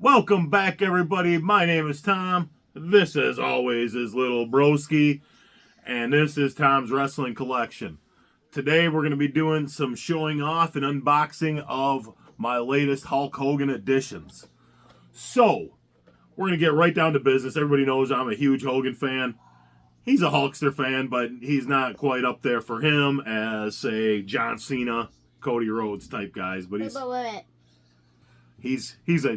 Welcome back, everybody. My name is Tom. This, as always, is Little Broski, and this is Tom's Wrestling Collection. Today, we're going to be doing some showing off and unboxing of my latest Hulk Hogan editions. So, we're going to get right down to business. Everybody knows I'm a huge Hogan fan. He's a Hulkster fan, but he's not quite up there for him as, say, John Cena, Cody Rhodes type guys. But he's a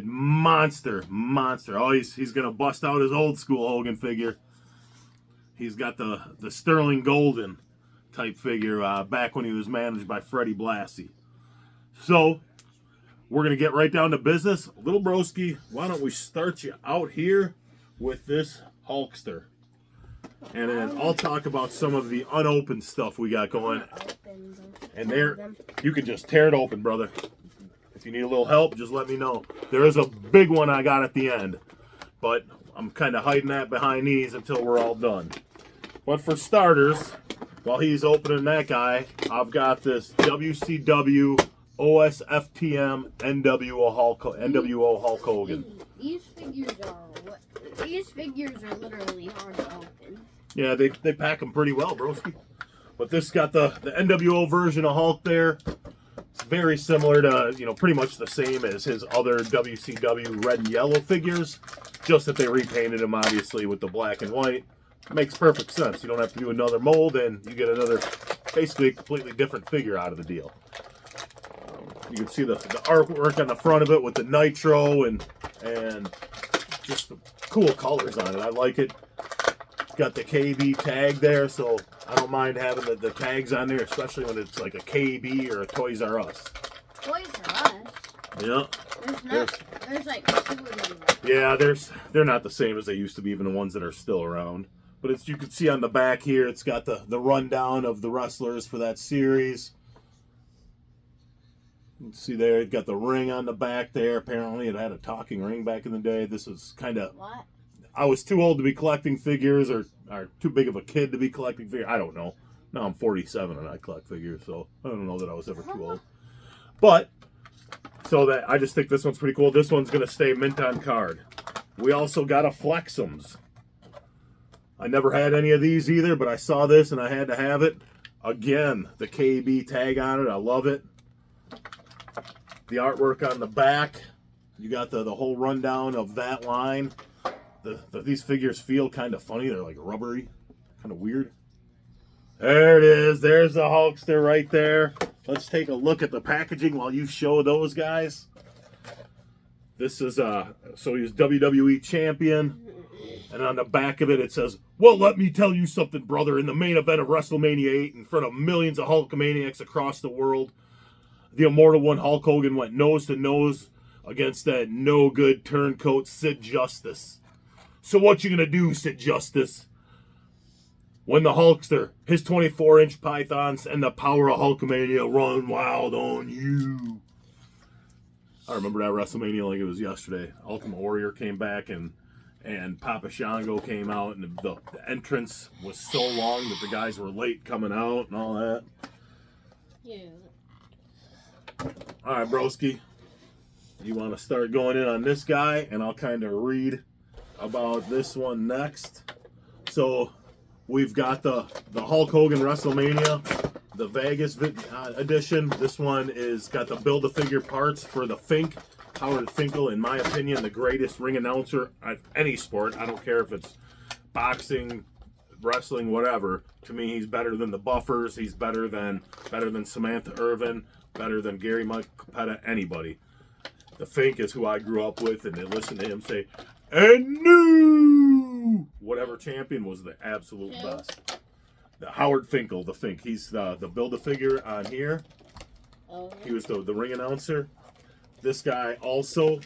monster. Oh, he's gonna bust out his old school Hogan figure. He's got the Sterling Golden type figure back when he was managed by Freddie Blassie. So we're gonna get right down to business. Little Broski, why don't we start you out here with this Hulkster, and then I'll talk about some of the unopened stuff we got going. And there, you can just tear it open, brother. If you need a little help, just let me know. There is a big one I got at the end, but I'm kind of hiding that behind these until we're all done. But for starters, while he's opening that guy, I've got this WCW OSFTM NWO Hulk Hogan. These figures are literally hard to open. Yeah, they pack them pretty well, broski. But this got the NWO version of Hulk there. It's very similar to, pretty much the same as his other WCW red and yellow figures, just that they repainted him, obviously, with the black and white. It makes perfect sense. You don't have to do another mold, and you get another, basically, completely different figure out of the deal. You can see the artwork on the front of it with the nitro and just the cool colors on it. I like it. It's got the KB tag there, so I don't mind having the tags on there, especially when it's like a KB or a Toys R Us. Toys R Us? Yeah. There's like two of them. Yeah, they're not the same as they used to be, even the ones that are still around. But you can see on the back here, it's got the rundown of the wrestlers for that series. You can see there, it got the ring on the back there. Apparently, it had a talking ring back in the day. This was kind of... What? I was too old to be collecting figures, or too big of a kid to be collecting figures. I don't know. Now I'm 47 and I collect figures, so I don't know that I was ever too old. But, so that I just think this one's pretty cool. This one's going to stay mint on card. We also got a Flexums. I never had any of these either, but I saw this and I had to have it. Again, the KB tag on it. I love it. The artwork on the back. You got the whole rundown of that line. These figures feel kind of funny. They're like rubbery, kind of weird. There it is. There's the Hulkster right there. Let's take a look at the packaging while you show those guys. This is so he's WWE champion, and on the back of it it says, "Well, let me tell you something, brother. In the main event of WrestleMania 8, in front of millions of Hulkamaniacs across the world, the Immortal One Hulk Hogan went nose to nose against that no good turncoat Sid Justice. So what you gonna do, Sid Justice? When the Hulkster, his 24-inch pythons, and the power of Hulkamania run wild on you." I remember that WrestleMania like it was yesterday. Ultimate Warrior came back and Papa Shango came out, and the entrance was so long that the guys were late coming out and all that. Yeah. All right, broski. You want to start going in on this guy, and I'll kind of read about this one next. So we've got the Hulk Hogan WrestleMania, the Vegas edition. This one is got the Build-A-Figure parts for the Fink. Howard Finkel, in my opinion, the greatest ring announcer of any sport. I don't care if it's boxing, wrestling, whatever. To me, he's better than the Buffers. He's better than Samantha Irvin, better than Gary Mike Capetta, anybody. The Fink is who I grew up with, and they listen to him say, "And new whatever champion" was the absolute best. The Howard Finkel, the Fink. He's the Build-A-Figure on here. He was the ring announcer. This guy also,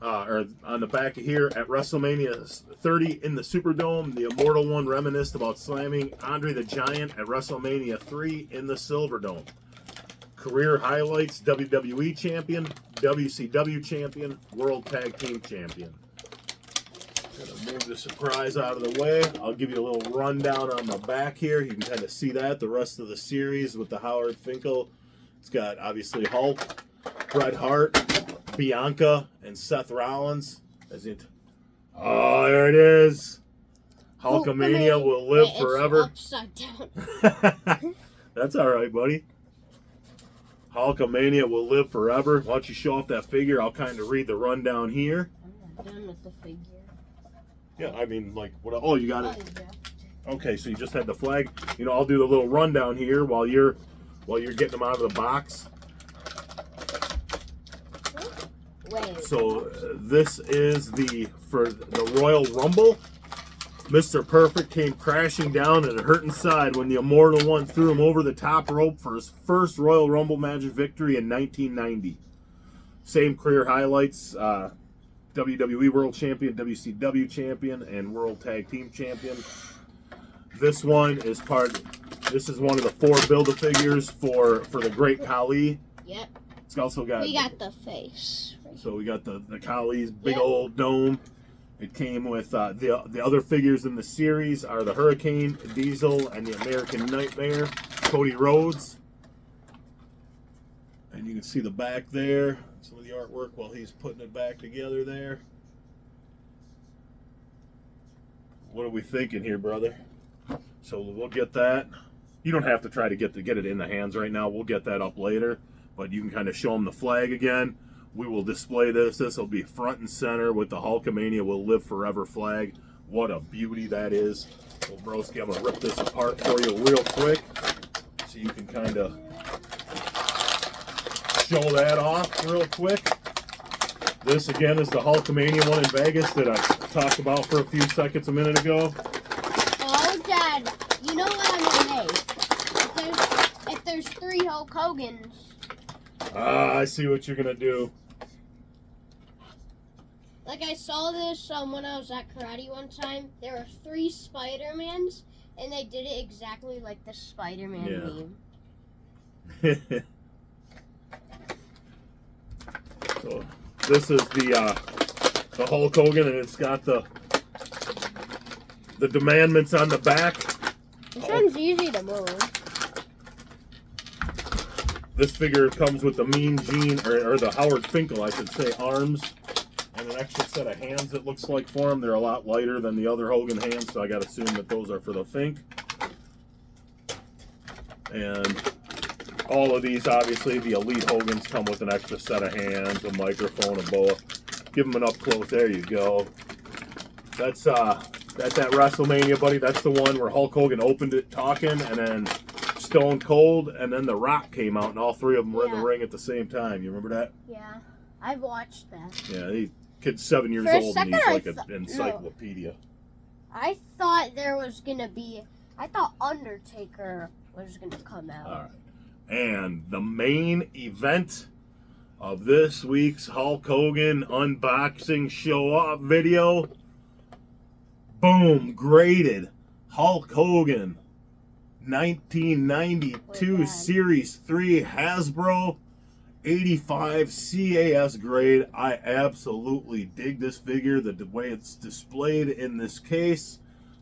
or on the back of here, at WrestleMania 30 in the Superdome, the Immortal One reminisced about slamming Andre the Giant at WrestleMania 3 in the Silverdome. Career highlights: WWE Champion, WCW Champion, World Tag Team Champion. Gonna move the surprise out of the way. I'll give you a little rundown on the back here. You can kind of see that, the rest of the series with the Howard Finkel. It's got, obviously, Hulk, Bret Hart, Bianca and Seth Rollins. Oh, there it is. Hulkamania will live forever. It's upside down. That's all right, buddy. Hulkamania will live forever. Why don't you show off that figure? I'll kind of read the rundown here. I'm not done with the figure. Yeah, I mean, like, what? Oh, you got it. Yeah. Okay, so you just had the flag. You know, I'll do the little rundown here while you're getting them out of the box. Wait. So this is for the Royal Rumble. Mr. Perfect came crashing down at a hurt inside when the Immortal One threw him over the top rope for his first Royal Rumble match victory in 1990. Same career highlights: WWE World Champion, WCW Champion, and World Tag Team Champion. This one is This is one of the 4 Build-A-Figures for the Great Khali. Yep. It's also got. We got the face. So we got the Khali's big old dome. It came with the other figures in the series are the Hurricane, Diesel, and the American Nightmare, Cody Rhodes. And you can see the back there, some of the artwork while he's putting it back together there. What are we thinking here, brother? So we'll get that. You don't have to try to get it in the hands right now. We'll get that up later, but you can kind of show them the flag again. We will display this. This will be front and center with the Hulkamania Will Live Forever flag. What a beauty that is. Well, broski, I'm going to rip this apart for you real quick so you can kind of show that off real quick. This, again, is the Hulkamania one in Vegas that I talked about for a few seconds a minute ago. Oh, Dad, you know what I'm going to make? If there's 3 Hulk Hogans. I see what you're going to do. Like, I saw this when I was at karate one time. There were 3 Spider-Mans, and they did it exactly like the Spider-Man meme. So this is the Hulk Hogan, and it's got the demandments on the back. This one's easy to move. This figure comes with the Mean Gene, or the Howard Finkel, I should say, arms. And an extra set of hands, it looks like, for him. They're a lot lighter than the other Hogan hands, so I got to assume that those are for the Fink. And all of these, obviously, the Elite Hogans come with an extra set of hands, a microphone, a boa. Give them an up close. There you go. That's that WrestleMania, buddy. That's the one where Hulk Hogan opened it talking, and then Stone Cold, and then The Rock came out, and all 3 of them were in the ring at the same time. You remember that? Yeah, I've watched that. Yeah, the kid's 7 years old, and he's like an encyclopedia. No. I thought I thought Undertaker was gonna come out. All right. And the main event of this week's Hulk Hogan unboxing show-off video. Boom, graded Hulk Hogan 1992 Series 3 Hasbro 85 CAS grade. I absolutely dig this figure, the way it's displayed in this case.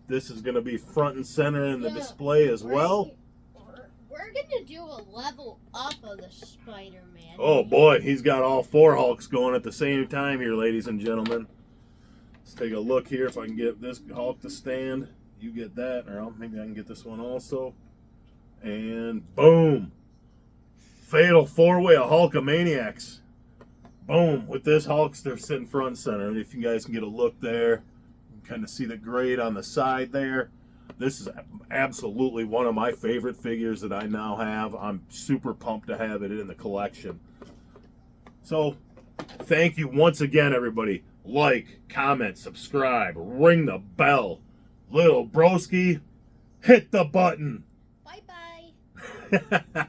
This is going to be front and center in the display as well. We're going to do a level up of the Spider-Man. Oh boy, he's got all 4 Hulks going at the same time here, ladies and gentlemen. Let's take a look here if I can get this Hulk to stand. You get that, or maybe I can get this one also. And boom. Fatal 4-way of Hulkamaniacs. Boom. With this Hulkster sitting front and center. And if you guys can get a look there, you can kind of see the grade on the side there. This is absolutely one of my favorite figures that I now have. I'm super pumped to have it in the collection. So, thank you once again, everybody. Like, comment, subscribe, ring the bell. Little broski, hit the button. Bye-bye.